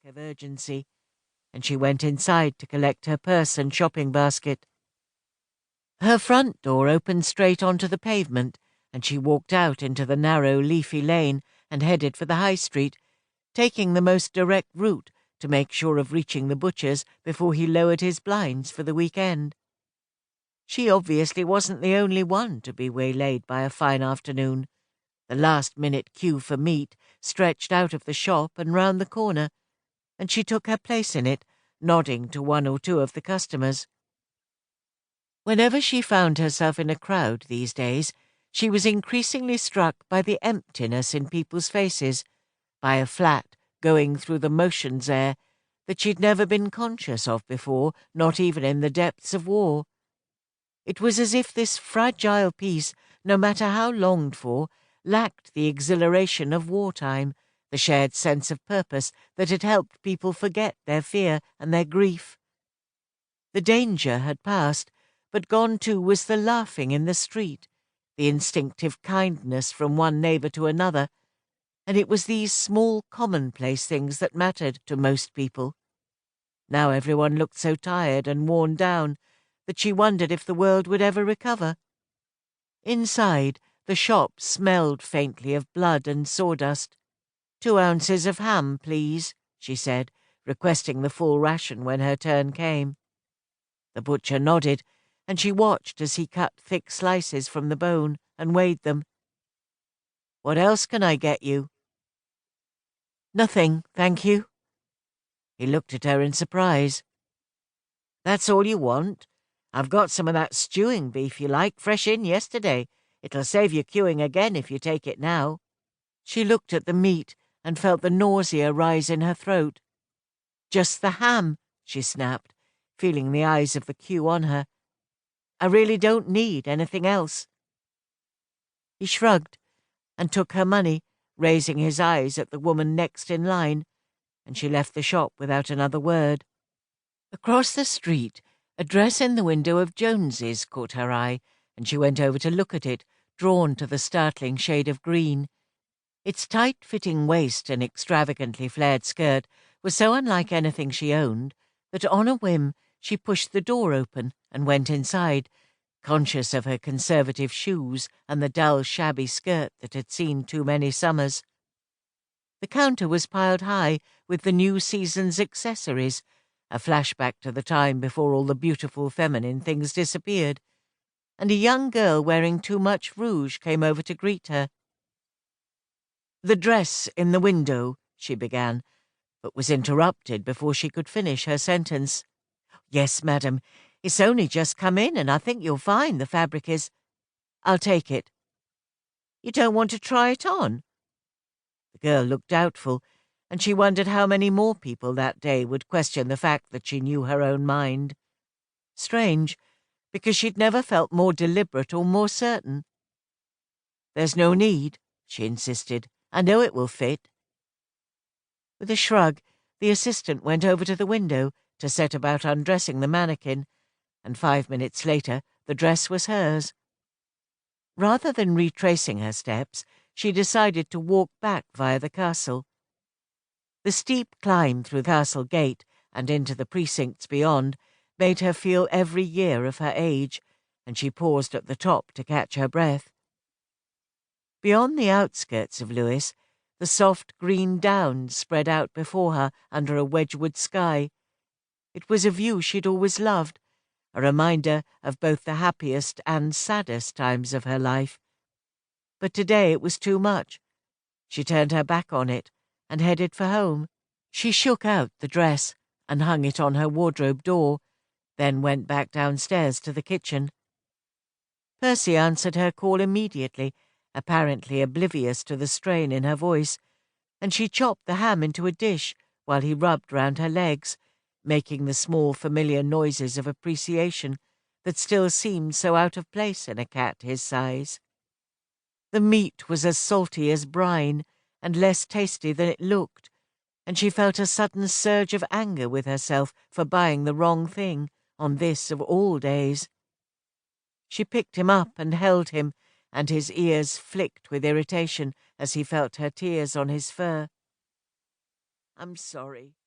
of urgency, and she went inside to collect her purse and shopping basket. Her front door opened straight onto the pavement, and she walked out into the narrow, leafy lane and headed for the high street, taking the most direct route to make sure of reaching the butcher's before he lowered his blinds for the weekend. She obviously wasn't the only one to be waylaid by a fine afternoon. The last-minute queue for meat stretched out of the shop and round the corner, and she took her place in it, nodding to one or two of the customers. Whenever she found herself in a crowd these days, she was increasingly struck by the emptiness in people's faces, by a flat, going-through-the-motions air that she'd never been conscious of before, not even in the depths of war. It was as if this fragile peace, no matter how longed for, lacked the exhilaration of wartime, the shared sense of purpose that had helped people forget their fear and their grief. The danger had passed, but gone too was the laughing in the street, the instinctive kindness from one neighbour to another, and it was these small commonplace things that mattered to most people. Now everyone looked so tired and worn down that she wondered if the world would ever recover. Inside, the shop smelled faintly of blood and sawdust. 2 ounces of ham, please, she said, requesting the full ration when her turn came. The butcher nodded, and she watched as he cut thick slices from the bone and weighed them. "What else can I get you?" "Nothing, thank you." He looked at her in surprise. "That's all you want? I've got some of that stewing beef you like, fresh in yesterday. It'll save you queuing again if you take it now." She looked at the meat and felt the nausea rise in her throat. "Just the ham," she snapped, feeling the eyes of the queue on her. "I really don't need anything else." He shrugged and took her money, raising his eyes at the woman next in line, and she left the shop without another word. Across the street, a dress in the window of Jones's caught her eye, and she went over to look at it, drawn to the startling shade of green. Its tight-fitting waist and extravagantly flared skirt were so unlike anything she owned that on a whim she pushed the door open and went inside, conscious of her conservative shoes and the dull, shabby skirt that had seen too many summers. The counter was piled high with the new season's accessories, a flashback to the time before all the beautiful feminine things disappeared, and a young girl wearing too much rouge came over to greet her. "The dress in the window," she began, but was interrupted before she could finish her sentence. "Yes, madam. It's only just come in, and I think you'll find the fabric is—" "I'll take it." "You don't want to try it on?" The girl looked doubtful, and she wondered how many more people that day would question the fact that she knew her own mind. Strange, because she'd never felt more deliberate or more certain. "There's no need," she insisted. "I know it will fit." With a shrug, the assistant went over to the window to set about undressing the mannequin, and 5 minutes later the dress was hers. Rather than retracing her steps, she decided to walk back via the castle. The steep climb through the castle gate and into the precincts beyond made her feel every year of her age, and she paused at the top to catch her breath. Beyond the outskirts of Lewes, the soft green downs spread out before her under a Wedgwood sky. It was a view she'd always loved, a reminder of both the happiest and saddest times of her life. But today it was too much. She turned her back on it and headed for home. She shook out the dress and hung it on her wardrobe door, then went back downstairs to the kitchen. Percy answered her call immediately, apparently oblivious to the strain in her voice, and she chopped the ham into a dish while he rubbed round her legs, making the small familiar noises of appreciation that still seemed so out of place in a cat his size. The meat was as salty as brine and less tasty than it looked, and she felt a sudden surge of anger with herself for buying the wrong thing on this of all days. She picked him up and held him, and his ears flicked with irritation as he felt her tears on his fur. "I'm sorry,"